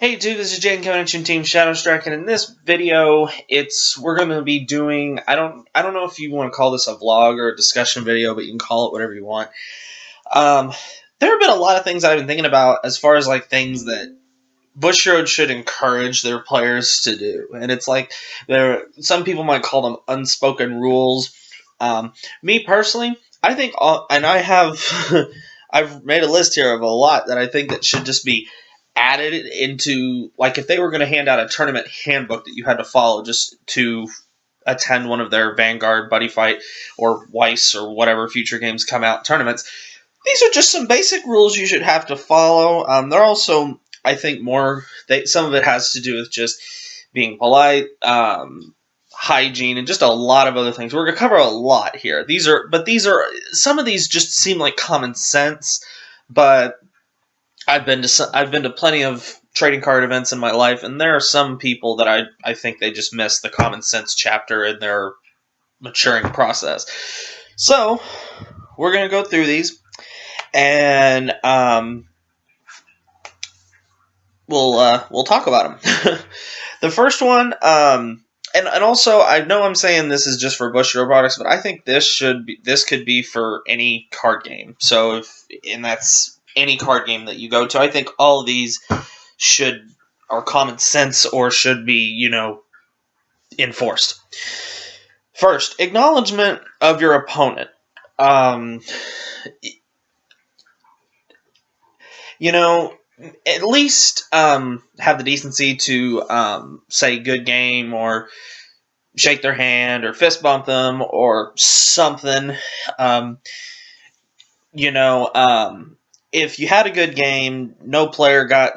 Hey dude, this is Jane coming at you from Team Shadow Strike, and in this video, we're going to be doing, I don't know if you want to call this a vlog or a discussion video, but you can call it whatever you want. Um, there have been a lot of things I've been thinking about as far as like things that BUSHIROAD should encourage their players to do, and it's like some people might call them unspoken rules. Me personally, I think and I have I've made a list here of a lot that I think that should just be added into, like, if they were going to hand out a tournament handbook that you had to follow just to attend one of their Vanguard, Buddy Fight, or Weiss, or whatever future games come out tournaments. These are just some basic rules you should have to follow. They're also, I think, some of it has to do with just being polite, hygiene, and just a lot of other things. We're going to cover a lot here. Some of these just seem like common sense, but I've been to plenty of trading card events in my life, and there are some people that I think they just miss the common sense chapter in their maturing process. So we're gonna go through these, and we'll talk about them. The first one, and also I know I'm saying this is just for Bushiroad products, but I think this could be for any card game. So that's any card game that you go to. I think all of these are common sense or should be, enforced. First, acknowledgement of your opponent. At least have the decency to say good game, or shake their hand, or fist bump them, or something. Um, if you had a good game, no player did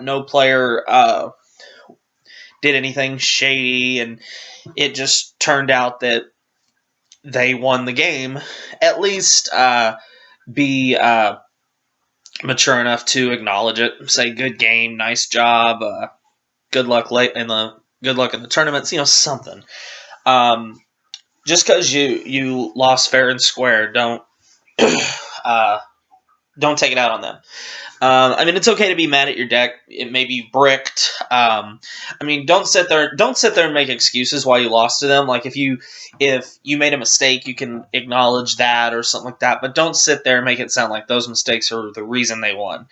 anything shady, and it just turned out that they won the game, at least be mature enough to acknowledge it. Say good game, nice job, good luck in the tournaments. Something. Just because you lost fair and square, don't take it out on them. It's okay to be mad at your deck. It may be bricked. Don't sit there and make excuses why you lost to them. Like, if you made a mistake, you can acknowledge that or something like that. But don't sit there and make it sound like those mistakes are the reason they won.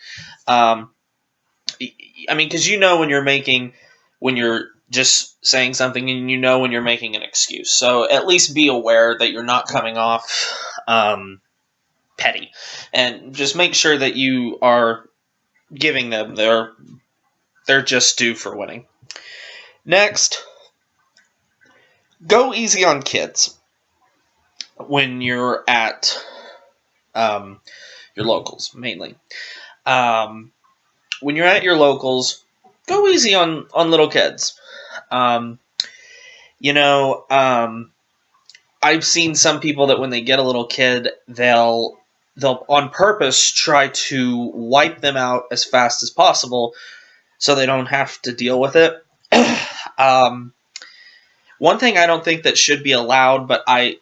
Because when you're just saying something, and when you're making an excuse. So at least be aware that you're not coming off petty, and just make sure that you are giving them their just due for winning. Next, go easy on kids when you're at your locals, mainly. When you're at your locals, go easy on little kids. I've seen some people that when they get a little kid, they'll on purpose try to wipe them out as fast as possible so they don't have to deal with it. One thing I don't think that should be allowed, let me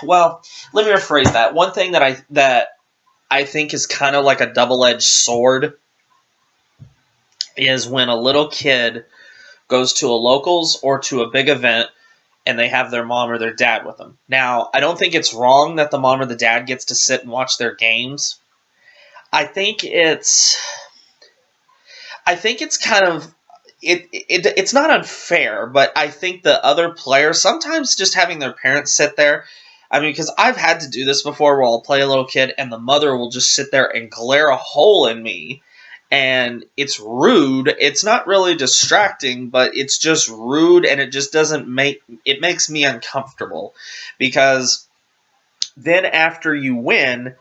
rephrase that. One thing that I think is kind of like a double-edged sword is when a little kid goes to a locals or to a big event and they have their mom or their dad with them. Now, I don't think it's wrong that the mom or the dad gets to sit and watch their games. I think it's kind of it's not unfair, but I think the other players sometimes just having their parents sit there. Because I've had to do this before, where I'll play a little kid and the mother will just sit there and glare a hole in me. And it's rude. It's not really distracting, but it's just rude, and it just it makes me uncomfortable. Because then after you win,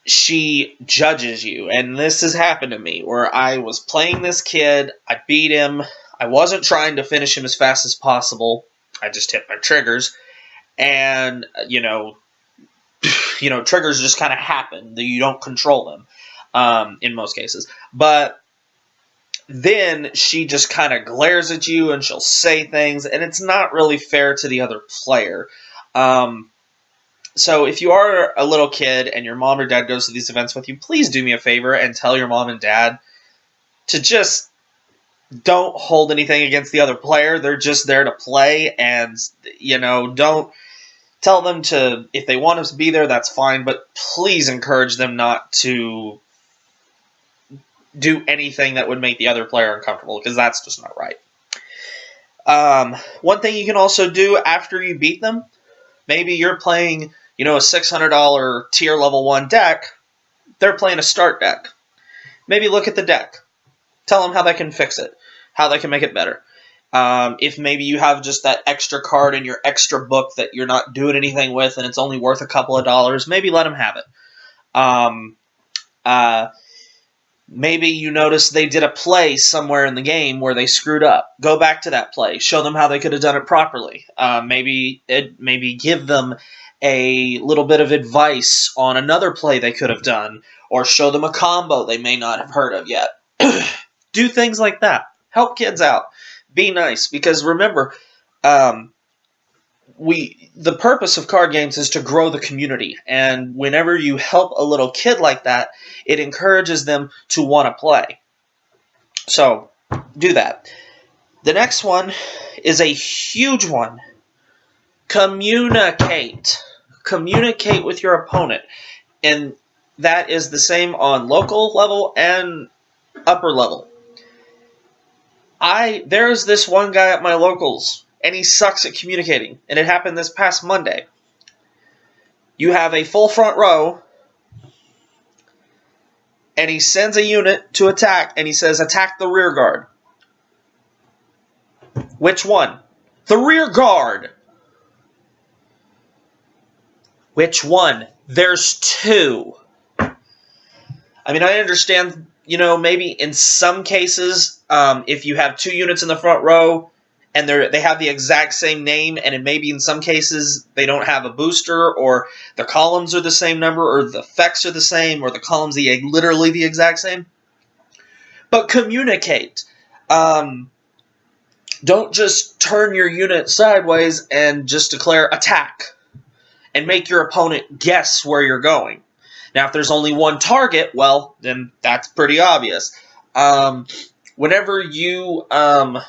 she judges you. And this has happened to me, where I was playing this kid, I beat him, I wasn't trying to finish him as fast as possible, I just hit my triggers, and, triggers just kind of happen, you don't control them. In most cases. But then she just kind of glares at you, and she'll say things, and it's not really fair to the other player. So if you are a little kid and your mom or dad goes to these events with you, please do me a favor and tell your mom and dad to just don't hold anything against the other player. They're just there to play, and don't tell them to, if they want us to be there, that's fine, but please encourage them not to do anything that would make the other player uncomfortable, because that's just not right. One thing you can also do after you beat them, maybe you're playing, a $600 tier level 1 deck, they're playing a start deck. Maybe look at the deck. Tell them how they can fix it, how they can make it better. If maybe you have just that extra card in your extra book that you're not doing anything with and it's only worth a couple of dollars, maybe let them have it. Maybe you notice they did a play somewhere in the game where they screwed up. Go back to that play. Show them how they could have done it properly. Maybe give them a little bit of advice on another play they could have done, or show them a combo they may not have heard of yet. Do things like that. Help kids out. Be nice, because remember, the purpose of card games is to grow the community, and whenever you help a little kid like that, it encourages them to want to play. So, do that. The next one is a huge one. Communicate. Communicate with your opponent. And that is the same on local level and upper level. There's this one guy at my locals, and he sucks at communicating, and it happened this past Monday. You have a full front row, and he sends a unit to attack, and he says, attack the rear guard. Which one? The rear guard! Which one? There's two. I mean, I understand, maybe in some cases, if you have two units in the front row, and they have the exact same name, and maybe in some cases they don't have a booster, or the columns are the same number, or the effects are the same, or the columns are literally the exact same. But communicate. Don't just turn your unit sideways and just declare attack, and make your opponent guess where you're going. Now, if there's only one target, well, then that's pretty obvious. Whenever you are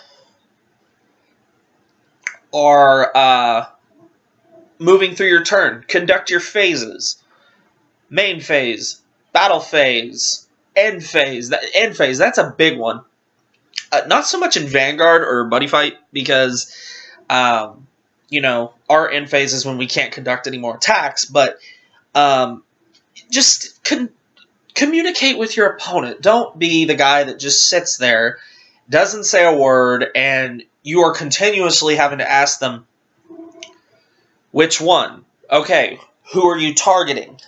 moving through your turn, conduct your phases. Main phase, battle phase, end phase. End phase, that's a big one. Not so much in Vanguard or Buddy Fight, because, our end phase is when we can't conduct any more attacks, but just communicate with your opponent. Don't be the guy that just sits there, doesn't say a word, and you are continuously having to ask them, which one? Okay, who are you targeting?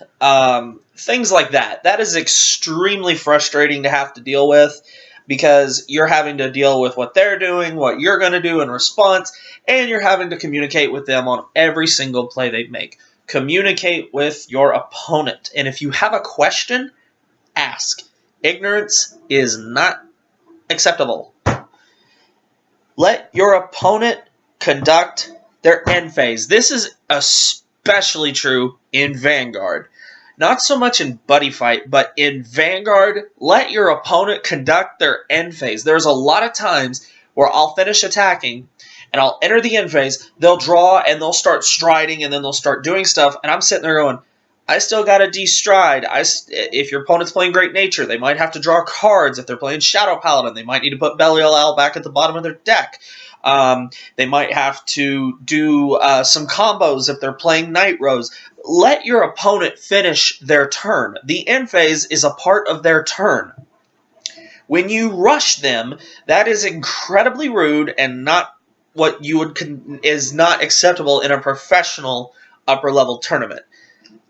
Things like that. That is extremely frustrating to have to deal with, because you're having to deal with what they're doing, what you're going to do in response, and you're having to communicate with them on every single play they make. Communicate with your opponent. And if you have a question, ask. Ignorance is not acceptable. Let your opponent conduct their end phase. This is especially true in Vanguard. Not so much in Buddy Fight, but in Vanguard, let your opponent conduct their end phase. There's a lot of times where I'll finish attacking, and I'll enter the end phase, they'll draw, and they'll start striding, and then they'll start doing stuff, and I'm sitting there going, I still got to de-stride. If your opponent's playing Great Nature, they might have to draw cards. If they're playing Shadow Paladin, they might need to put Belial back at the bottom of their deck. They might have to do some combos if they're playing Night Rose. Let your opponent finish their turn. The end phase is a part of their turn. When you rush them, that is incredibly rude and not what you would is not acceptable in a professional upper level tournament.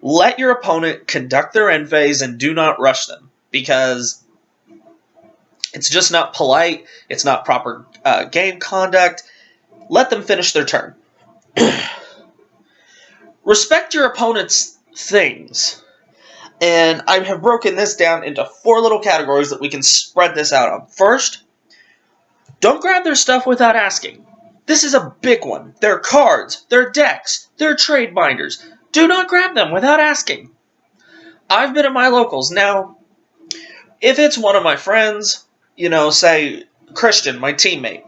Let your opponent conduct their end phase and do not rush them, because it's just not polite. It's not proper game conduct. Let them finish their turn. Respect your opponent's things. And I have broken this down into 4 little categories that we can spread this out on. First, don't grab their stuff without asking. This is a big one. Their cards, their decks, their trade binders. Do not grab them without asking. I've been at my locals. Now, if it's one of my friends, say Christian, my teammate,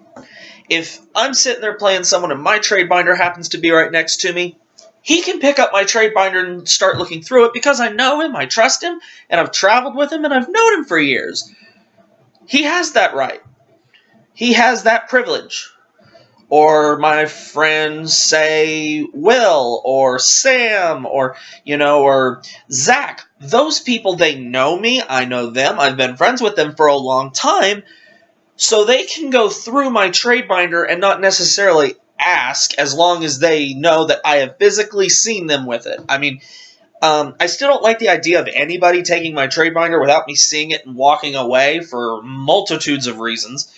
if I'm sitting there playing someone and my trade binder happens to be right next to me, he can pick up my trade binder and start looking through it because I know him, I trust him, and I've traveled with him, and I've known him for years. He has that right. He has that privilege. Or my friends, say, Will, or Sam, or, or Zach. Those people, they know me, I know them, I've been friends with them for a long time, so they can go through my trade binder and not necessarily ask, as long as they know that I have physically seen them with it. I mean, I still don't like the idea of anybody taking my trade binder without me seeing it and walking away for multitudes of reasons.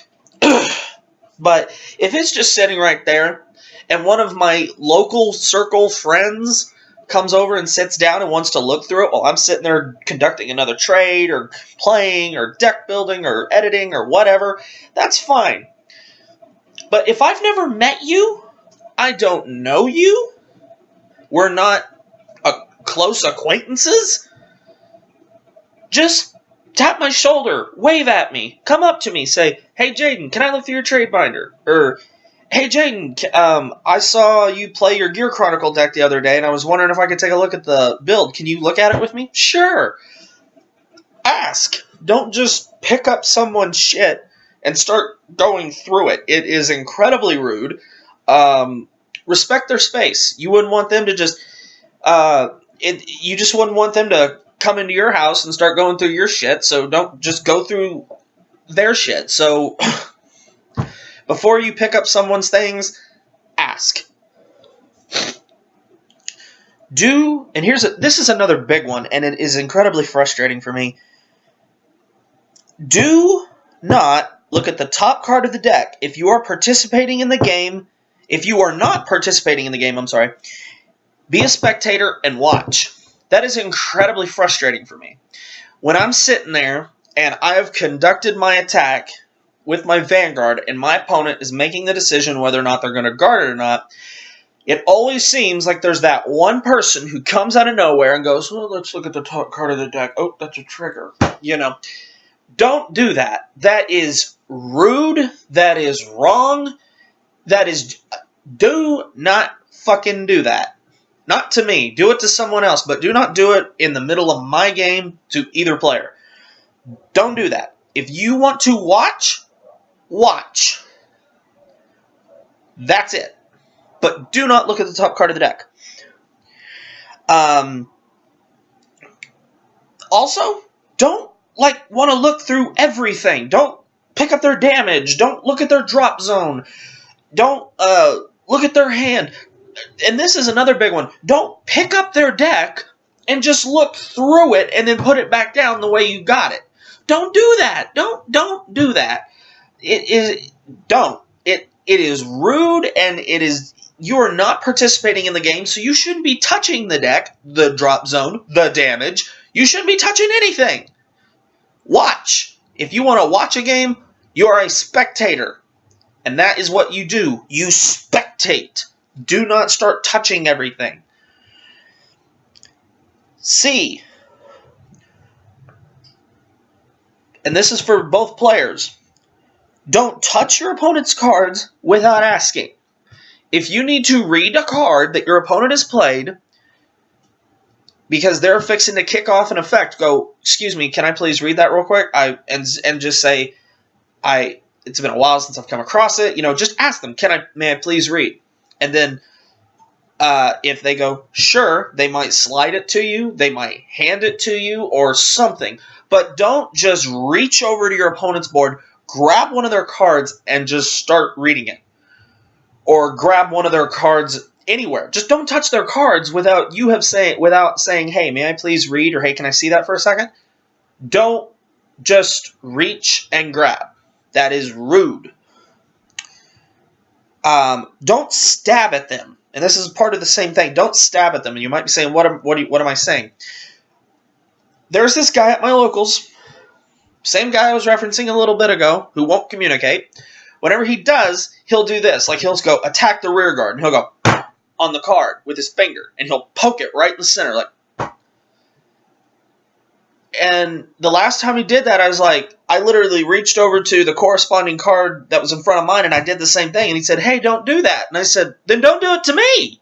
But if it's just sitting right there, and one of my local circle friends comes over and sits down and wants to look through it while I'm sitting there conducting another trade, or playing, or deck building, or editing, or whatever, that's fine. But if I've never met you, I don't know you, we're not close acquaintances, just tap my shoulder, wave at me, come up to me, say, "Hey Jaden, can I look through your trade binder?" Or, "Hey Jaden, I saw you play your Gear Chronicle deck the other day, and I was wondering if I could take a look at the build. Can you look at it with me?" Sure. Ask. Don't just pick up someone's shit and start going through it. It is incredibly rude. Respect their space. You wouldn't want them to just... you just wouldn't want them to come into your house and start going through your shit, so don't just go through their shit. So before you pick up someone's things, ask. This is another big one, and it is incredibly frustrating for me. Do not look at the top card of the deck. If you are participating in the game, if you are not participating in the game, be a spectator and watch. That is incredibly frustrating for me. When I'm sitting there and I have conducted my attack with my Vanguard and my opponent is making the decision whether or not they're going to guard it or not, it always seems like there's that one person who comes out of nowhere and goes, "Well, let's look at the top card of the deck. Oh, that's a trigger." Don't do that. That is rude. That is wrong. Do not fucking do that. Not to me. Do it to someone else, but do not do it in the middle of my game to either player. Don't do that. If you want to watch, watch. That's it. But do not look at the top card of the deck. Also, don't want to look through everything. Don't pick up their damage. Don't look at their drop zone. Don't look at their hand. And this is another big one. Don't pick up their deck and just look through it and then put it back down the way you got it. Don't do that. Don't do that. It is rude, and you are not participating in the game, so you shouldn't be touching the deck, the drop zone, the damage. You shouldn't be touching anything. Watch. If you want to watch a game, you are a spectator. And that is what you do. You spectate. Do not start touching everything. C. And this is for both players. Don't touch your opponent's cards without asking. If you need to read a card that your opponent has played because they're fixing to kick off an effect, go, "Excuse me, can I please read that real quick?" And just say, it's been a while since I've come across it. Just ask them, may I please read? And then if they go, sure, they might slide it to you, they might hand it to you, or something. But don't just reach over to your opponent's board, grab one of their cards, and just start reading it. Or grab one of their cards anywhere. Just don't touch their cards without saying, "Hey, may I please read?" or "Hey, can I see that for a second?" Don't just reach and grab. That is rude. Don't stab at them. And this is part of the same thing. Don't stab at them. And you might be saying, what am I saying? There's this guy at my locals, same guy I was referencing a little bit ago, who won't communicate. Whenever he does, he'll do this. He'll go, "Attack the rear guard." And he'll go on the card with his finger. And he'll poke it right in the center. And the last time he did that, I was like, I literally reached over to the corresponding card that was in front of mine, and I did the same thing. And he said, hey, don't do that. And I said, then don't do it to me.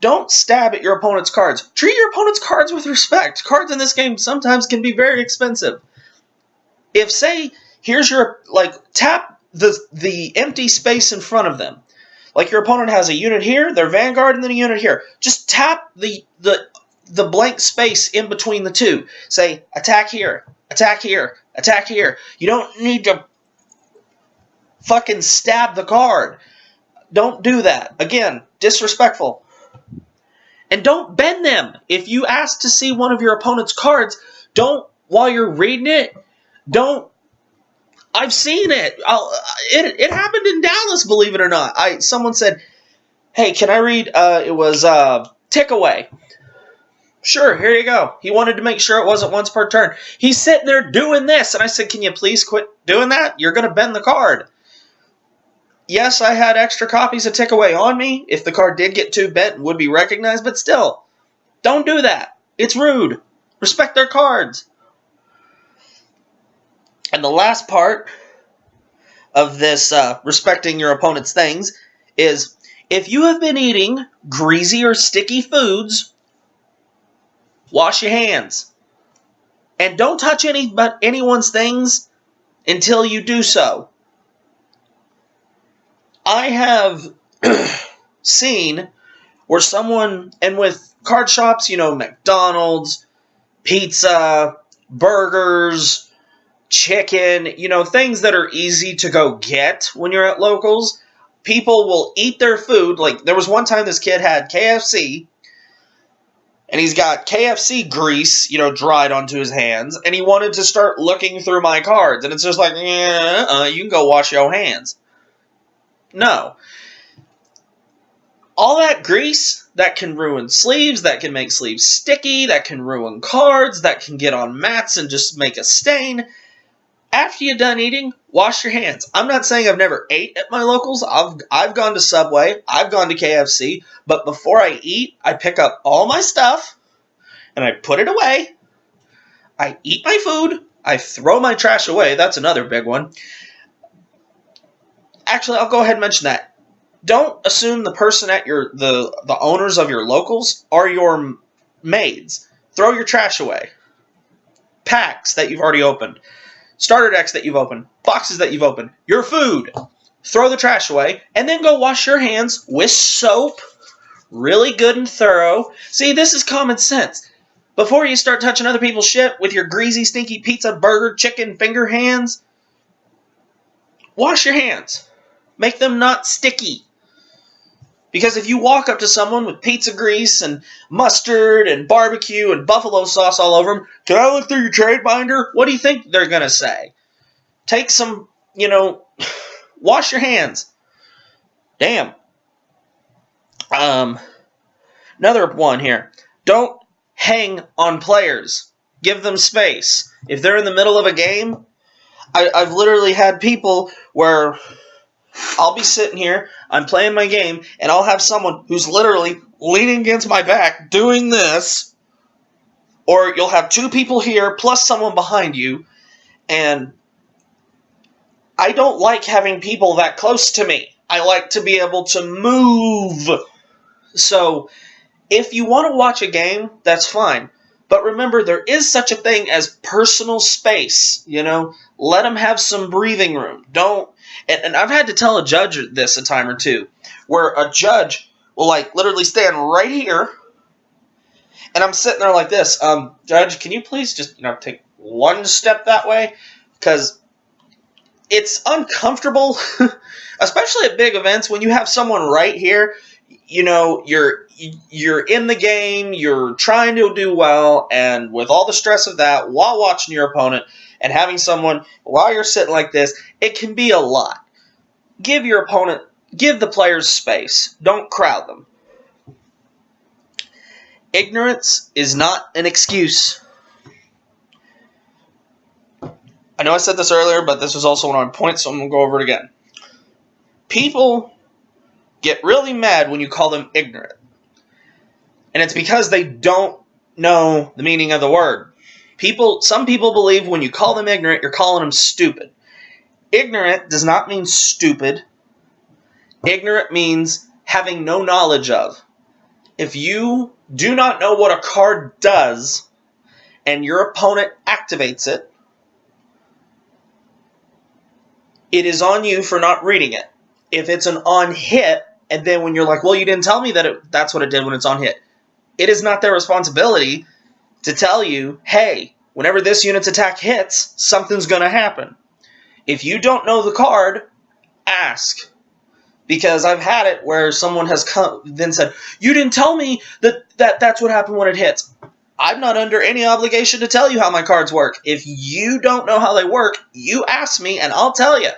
Don't stab at your opponent's cards. Treat your opponent's cards with respect. Cards in this game sometimes can be very expensive. If, say, here's your, like, tap the empty space in front of them. Like, your opponent has a unit here, their vanguard, and then a unit here. Just tap the blank space in between the two. Say, attack here, attack here, attack here. You don't need to fucking stab the card. Don't do that. Again, disrespectful. And don't bend them. If you ask to see one of your opponent's cards, don't, while you're reading it, don't. I've seen it. It happened in Dallas, believe it or not. Someone said, hey, can I read, it was Tick Away. Sure, here you go. He wanted to make sure it wasn't once per turn. He's sitting there doing this, and I said, can you please quit doing that? You're going to bend the card. Yes, I had extra copies of Tick Away on me. If the card did get too bent, it would be recognized, but still, don't do that. It's rude. Respect their cards. And the last part of this respecting your opponent's things is, if you have been eating greasy or sticky foods, wash your hands. And don't touch anyone's things until you do so. I have seen where someone, and with card shops, you know, McDonald's, pizza, burgers, chicken, you know, things that are easy to go get when you're at locals, people will eat their food. Like, there was one time this kid had KFC, and he's got KFC grease, you know, dried onto his hands, and he wanted to start looking through my cards, and it's just like, you can go wash your hands. No. All that grease, that can ruin sleeves, that can make sleeves sticky, that can ruin cards, that can get on mats and just make a stain. After you're done eating, wash your hands. I'm not saying I've never ate at my locals. I've gone to Subway, I've gone to KFC, but before I eat, I pick up all my stuff, and I put it away. I eat my food, I throw my trash away. That's another big one. Actually, I'll go ahead and mention that. Don't assume the person at the owners of your locals are your maids. Throw your trash away. Packs that you've already opened. Starter decks that you've opened. Boxes that you've opened. Your food. Throw the trash away. And then go wash your hands with soap. Really good and thorough. See, this is common sense. Before you start touching other people's shit with your greasy, stinky pizza, burger, chicken, finger hands, wash your hands. Make them not sticky. Because if you walk up to someone with pizza grease and mustard and barbecue and buffalo sauce all over them, can I look through your trade binder? What do you think they're going to say? Take some, you know, wash your hands. Damn. Another one here. Don't hang on players. Give them space. If they're in the middle of a game, I've literally had people where I'll be sitting here, I'm playing my game, and I'll have someone who's literally leaning against my back doing this, or you'll have two people here plus someone behind you, and I don't like having people that close to me. I like to be able to move. So, if you want to watch a game, that's fine. But remember, there is such a thing as personal space, you know? Let them have some breathing room. Don't, and I've had to tell a judge this a time or two, where a judge will, like, literally stand right here, and I'm sitting there like this, Judge, can you please just, you know, take one step that way? Because it's uncomfortable, especially at big events, when you have someone right here. You know, you're in the game, you're trying to do well, and with all the stress of that, while watching your opponent, and having someone, while you're sitting like this, it can be a lot. Give the players space. Don't crowd them. Ignorance is not an excuse. I know I said this earlier, but this was also one of my points, so I'm going to go over it again. People get really mad when you call them ignorant. And it's because they don't know the meaning of the word. Some people believe when you call them ignorant, you're calling them stupid. Ignorant does not mean stupid. Ignorant means having no knowledge of. If you do not know what a card does and your opponent activates it, it is on you for not reading it. If it's an on hit, and then when you're like, well, you didn't tell me that that's what it did when it's on hit, it is not their responsibility to tell you, hey, whenever this unit's attack hits, something's going to happen. If you don't know the card, ask. Because I've had it where someone has then said, you didn't tell me that's what happened when it hits. I'm not under any obligation to tell you how my cards work. If you don't know how they work, you ask me and I'll tell you.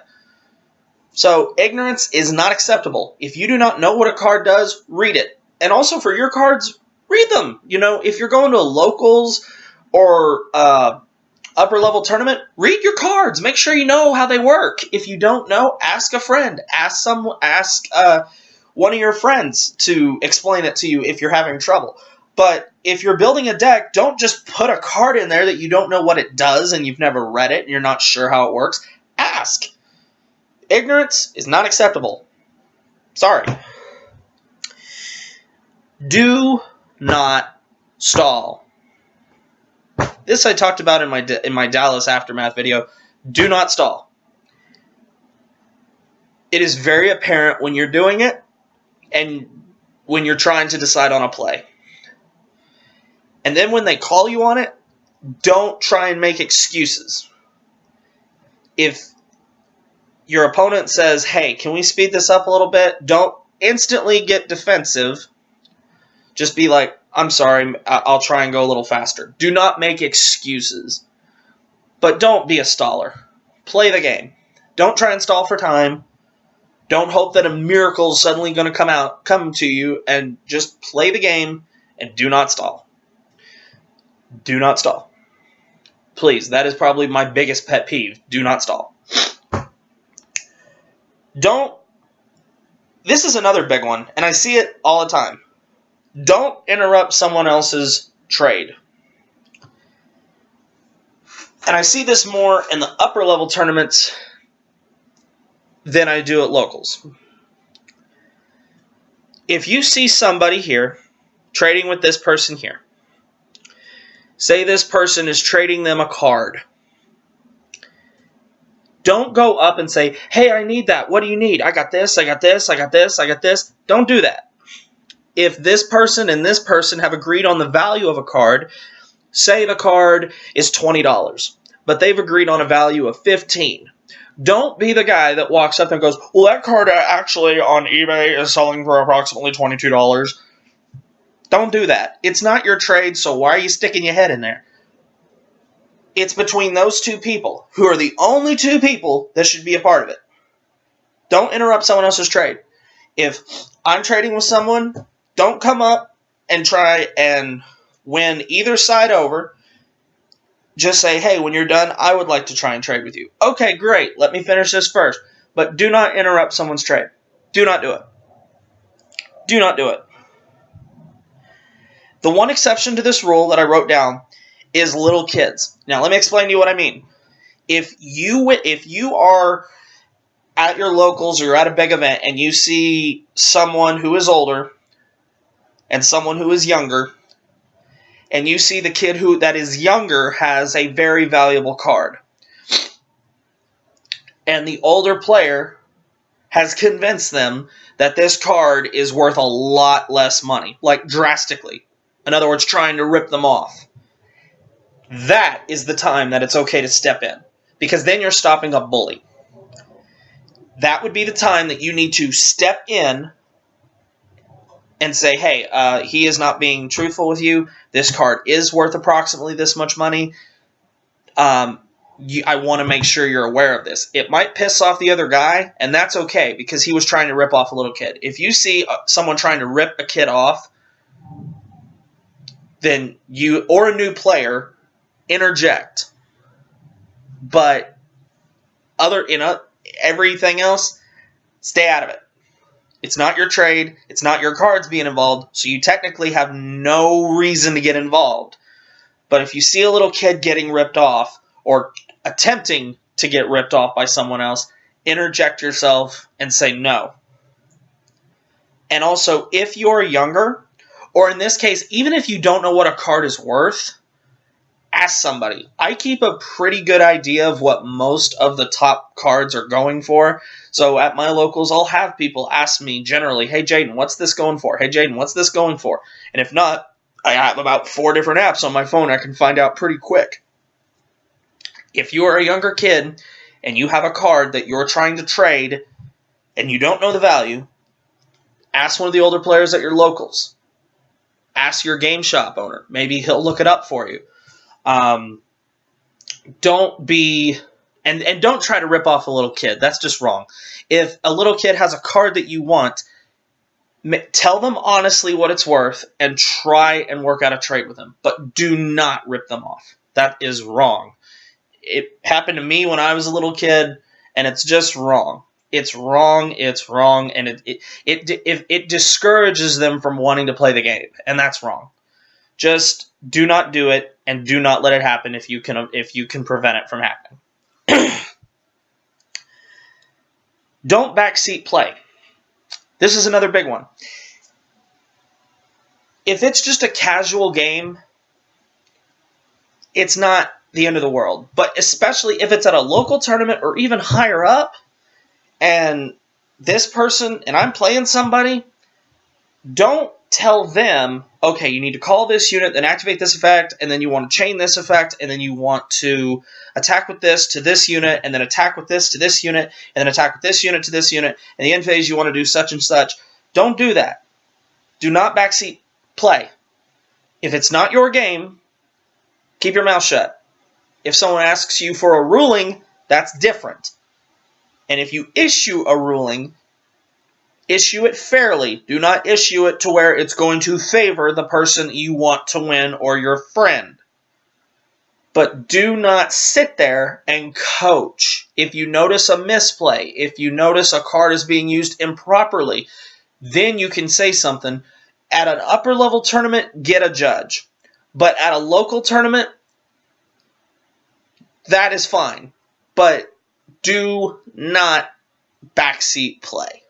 So ignorance is not acceptable. If you do not know what a card does, read it. And also for your cards, read them. You know, if you're going to a locals or upper level tournament, read your cards. Make sure you know how they work. If you don't know, ask a friend. Ask one of your friends to explain it to you if you're having trouble. But if you're building a deck, don't just put a card in there that you don't know what it does and you've never read it and you're not sure how it works. Ask. Ignorance is not acceptable. Sorry. Do not stall. This I talked about in my Dallas Aftermath video. Do not stall. It is very apparent when you're doing it and when you're trying to decide on a play. And then when they call you on it, don't try and make excuses. If your opponent says, hey, can we speed this up a little bit? Don't instantly get defensive. Just be like, I'm sorry, I'll try and go a little faster. Do not make excuses. But don't be a staller. Play the game. Don't try and stall for time. Don't hope that a miracle is suddenly going to come to you, and just play the game and do not stall. Do not stall. Please, that is probably my biggest pet peeve. Do not stall. This is another big one, and I see it all the time. Don't interrupt someone else's trade. And I see this more in the upper level tournaments than I do at locals. If you see somebody here trading with this person here, say this person is trading them a card, don't go up and say, hey, I need that. What do you need? I got this, I got this, I got this, I got this. Don't do that. If this person and this person have agreed on the value of a card, say the card is $20, but they've agreed on a value of $15. Don't be the guy that walks up and goes, well, that card actually on eBay is selling for approximately $22. Don't do that. It's not your trade, so why are you sticking your head in there? It's between those two people, who are the only two people that should be a part of it. Don't interrupt someone else's trade. If I'm trading with someone, don't come up and try and win either side over. Just say, hey, when you're done, I would like to try and trade with you. Okay, great. Let me finish this first. But do not interrupt someone's trade. Do not do it. Do not do it. The one exception to this rule that I wrote down is little kids. Now, let me explain to you what I mean. If you are at your locals or you're at a big event and you see someone who is older and someone who is younger, and you see the kid that is younger has a very valuable card, and the older player has convinced them that this card is worth a lot less money, like drastically. In other words, trying to rip them off. That is the time that it's okay to step in, because then you're stopping a bully. That would be the time that you need to step in and say, hey, he is not being truthful with you. This card is worth approximately this much money. I want to make sure you're aware of this. It might piss off the other guy, and that's okay, because he was trying to rip off a little kid. If you see someone trying to rip a kid off, then you, or a new player, interject. But everything else, stay out of it. It's not your trade. It's not your cards being involved, so you technically have no reason to get involved. But if you see a little kid getting ripped off or attempting to get ripped off by someone else, interject yourself and say no. And also, if you're younger, or in this case, even if you don't know what a card is worth, ask somebody. I keep a pretty good idea of what most of the top cards are going for. So at my locals, I'll have people ask me generally, hey, Jaden, what's this going for? Hey, Jaden, what's this going for? And if not, I have about 4 different apps on my phone I can find out pretty quick. If you are a younger kid and you have a card that you're trying to trade and you don't know the value, ask one of the older players at your locals. Ask your game shop owner. Maybe he'll look it up for you. Don't be... And don't try to rip off a little kid. That's just wrong. If a little kid has a card that you want, tell them honestly what it's worth and try and work out a trade with them. But do not rip them off. That is wrong. It happened to me when I was a little kid, and it's just wrong. It's wrong, and it discourages them from wanting to play the game, and that's wrong. Just do not do it, and do not let it happen if you can prevent it from happening. Don't backseat play. This is another big one. If it's just a casual game, it's not the end of the world. But especially if it's at a local tournament or even higher up, and this person, and I'm playing somebody, don't tell them, okay, you need to call this unit, then activate this effect, and then you want to chain this effect, and then you want to attack with this to this unit, and then attack with this to this unit, and then attack with this unit to this unit, and the end phase you want to do such and such. Don't do that. Do not backseat play. If it's not your game, keep your mouth shut. If someone asks you for a ruling, that's different. And if you issue a ruling, issue it fairly. Do not issue it to where it's going to favor the person you want to win or your friend. But do not sit there and coach. If you notice a misplay, if you notice a card is being used improperly, then you can say something. At an upper level tournament, get a judge. But at a local tournament, that is fine. But do not backseat play.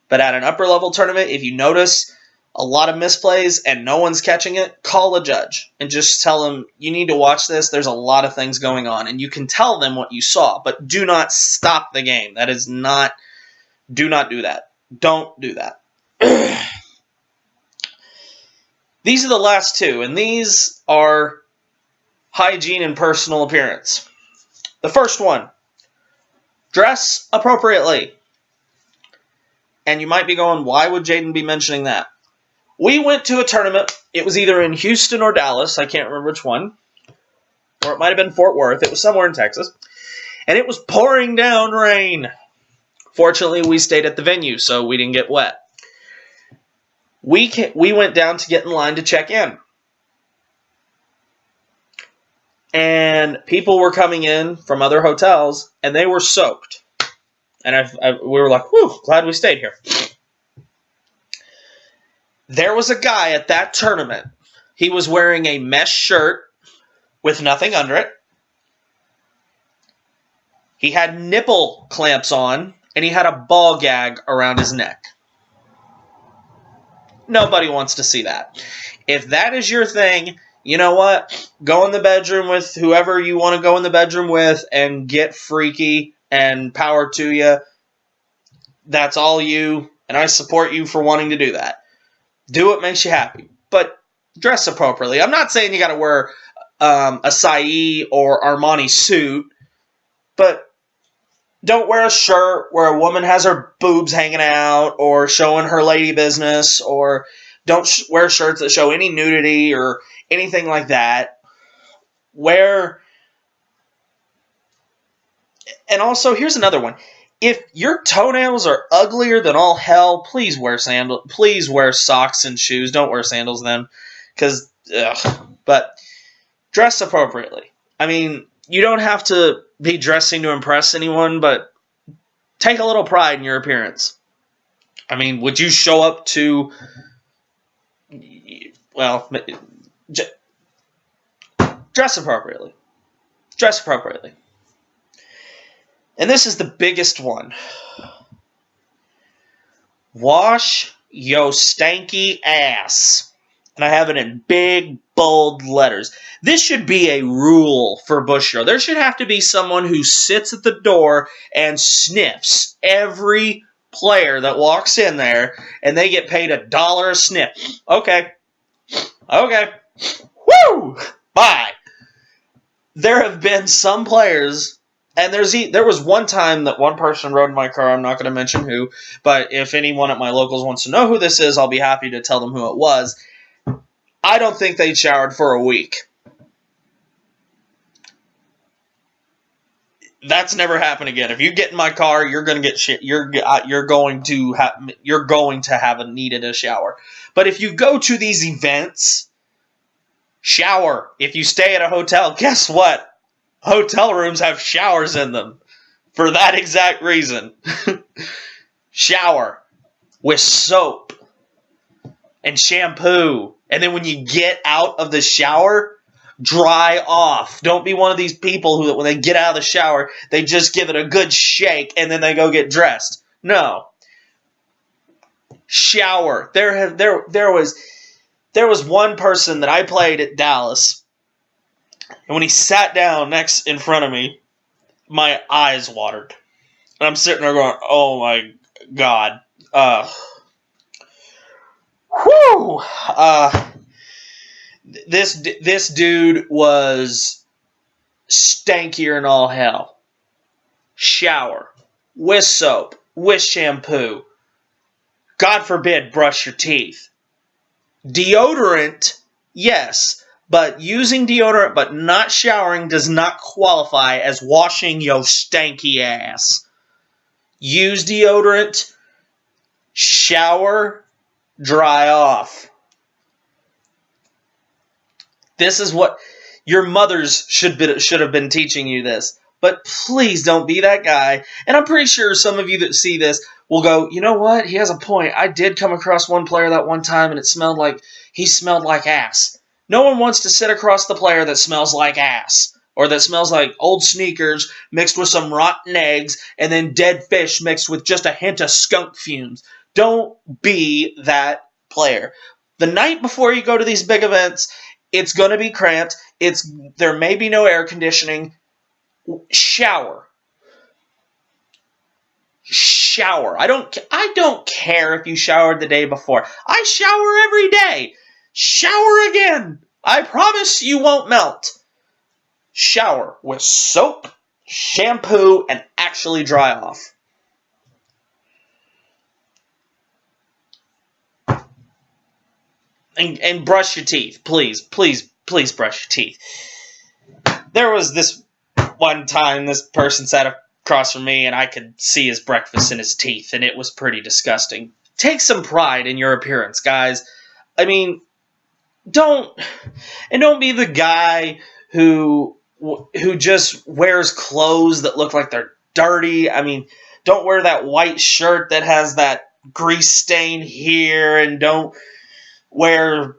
But at an upper level tournament, if you notice a lot of misplays and no one's catching it, call a judge and just tell them, you need to watch this. There's a lot of things going on. And you can tell them what you saw, but do not stop the game. That is not, do not do that. Don't do that. These are the last two, and these are hygiene and personal appearance. The first one, dress appropriately. And you might be going, why would Jaden be mentioning that? We went to a tournament. It was either in Houston or Dallas. I can't remember which one. Or it might have been Fort Worth. It was somewhere in Texas. And it was pouring down rain. Fortunately, we stayed at the venue, so we didn't get wet. We went down to get in line to check in. And people were coming in from other hotels, and they were soaked. And we were like, whew, glad we stayed here. There was a guy at that tournament. He was wearing a mesh shirt with nothing under it. He had nipple clamps on, and he had a ball gag around his neck. Nobody wants to see that. If that is your thing, you know what? Go in the bedroom with whoever you want to go in the bedroom with and get freaky and power to you. That's all you, and I support you for wanting to do that. Do what makes you happy, but dress appropriately. I'm not saying you got to wear a Acai or Armani suit, but don't wear a shirt where a woman has her boobs hanging out or showing her lady business, or don't wear shirts that show any nudity or anything like that. And also, here's another one. If your toenails are uglier than all hell, please wear sandals. Please wear socks and shoes. Don't wear sandals then, but dress appropriately. I mean, you don't have to be dressing to impress anyone, but take a little pride in your appearance. I mean, would you show up to, well, Dress appropriately. Dress appropriately. And this is the biggest one. Wash yo stanky ass. And I have it in big, bold letters. This should be a rule for Bushiroad. There should have to be someone who sits at the door and sniffs every player that walks in there, and they get paid $1 a sniff. Okay. Woo! Bye. There have been some players, and there was one time that one person rode in my car. I'm not going to mention who, but if anyone at my locals wants to know who this is, I'll be happy to tell them who it was. I don't think they showered for a week. That's never happened again. If you get in my car, you're going to get shit. You're going to have needed a shower. But if you go to these events, shower. If you stay at a hotel, guess what? Hotel rooms have showers in them for that exact reason. Shower with soap and shampoo. And then when you get out of the shower, dry off. Don't be one of these people who, when they get out of the shower, they just give it a good shake and then they go get dressed. No. Shower. There was one person that I played at Dallas, and when he sat down in front of me, my eyes watered. And I'm sitting there going, oh my God. Whew. This dude was stankier than all hell. Shower. With soap. With shampoo. God forbid, brush your teeth. Deodorant, yes. But using deodorant but not showering does not qualify as washing your stanky ass. Use deodorant. Shower. Dry off. This is what your mothers should have been teaching you this. But please don't be that guy. And I'm pretty sure some of you that see this will go, you know what? He has a point. I did come across one player that one time, and he smelled like ass. No one wants to sit across the player that smells like ass. Or that smells like old sneakers mixed with some rotten eggs and then dead fish mixed with just a hint of skunk fumes. Don't be that player. The night before you go to these big events, it's going to be cramped. There may be no air conditioning. Shower. Shower. I don't care if you showered the day before. I shower every day. Shower again. I promise you won't melt. Shower with soap, shampoo, and actually dry off. And brush your teeth. Please brush your teeth. There was this one time this person sat across from me and I could see his breakfast in his teeth, and it was pretty disgusting. Take some pride in your appearance, guys. I mean, don't be the guy who just wears clothes that look like they're dirty. I mean, don't wear that white shirt that has that grease stain here, and don't wear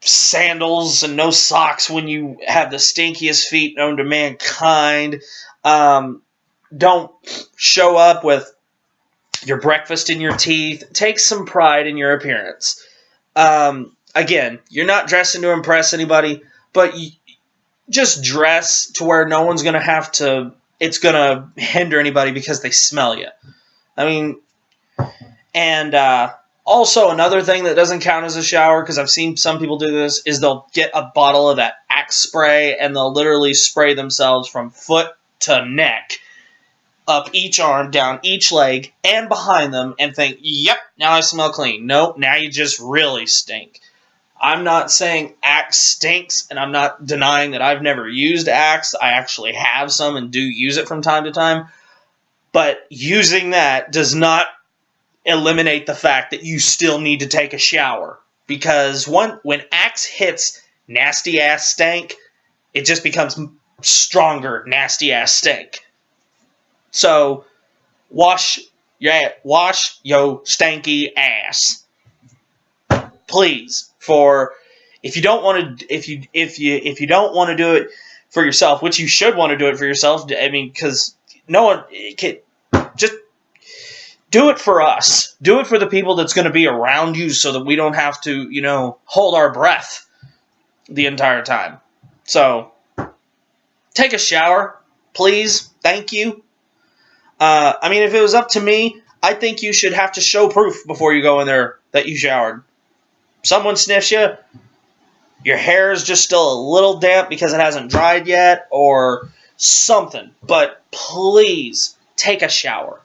sandals and no socks when you have the stinkiest feet known to mankind. Don't show up with your breakfast in your teeth. Take some pride in your appearance. Again, you're not dressing to impress anybody, but just dress to where no one's going to have to, it's going to hinder anybody because they smell you. I mean, and also another thing that doesn't count as a shower, because I've seen some people do this, is they'll get a bottle of that Axe spray and they'll literally spray themselves from foot to neck, up each arm, down each leg, and behind them, and think, yep, now I smell clean. Nope, now you just really stink. I'm not saying Axe stinks, and I'm not denying that I've never used Axe. I actually have some and do use it from time to time. But using that does not eliminate the fact that you still need to take a shower. Because when Axe hits nasty-ass stank, it just becomes stronger nasty-ass stink. So, wash yo stanky ass. Please. For If you don't want to, if you don't want to do it for yourself, which you should want to do it for yourself, I mean, because no one can, just do it for us. Do it for the people that's going to be around you, so that we don't have to, you know, hold our breath the entire time. So, take a shower, please. Thank you. I mean, if it was up to me, I think you should have to show proof before you go in there that you showered. Someone sniffs you, your hair is just still a little damp because it hasn't dried yet, or something. But please, take a shower.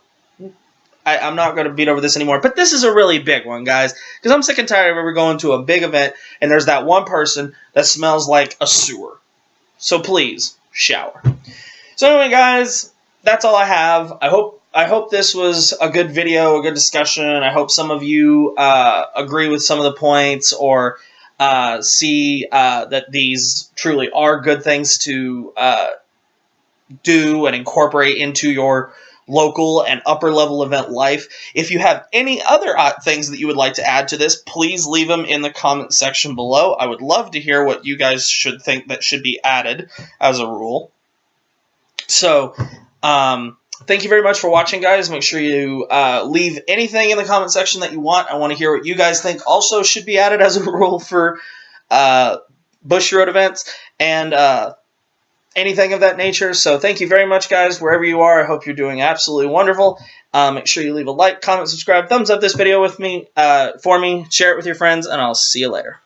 I'm not going to beat over this anymore, but this is a really big one, guys, because I'm sick and tired of ever going to a big event and there's that one person that smells like a sewer. So please, shower. So anyway, guys, that's all I have. I hope this was a good video, a good discussion. I hope some of you agree with some of the points, or see that these truly are good things to do and incorporate into your local and upper level event life. If you have any other things that you would like to add to this, please leave them in the comment section below. I would love to hear what you guys should think that should be added as a rule. So, thank you very much for watching, guys. Make sure you leave anything in the comment section that you want. I want to hear what you guys think also should be added as a rule for BUSHIROAD events, and anything of that nature. So thank you very much, guys, wherever you are. I hope you're doing absolutely wonderful. Make sure you leave a like, comment, subscribe, thumbs up this video with me, for me, share it with your friends, and I'll see you later.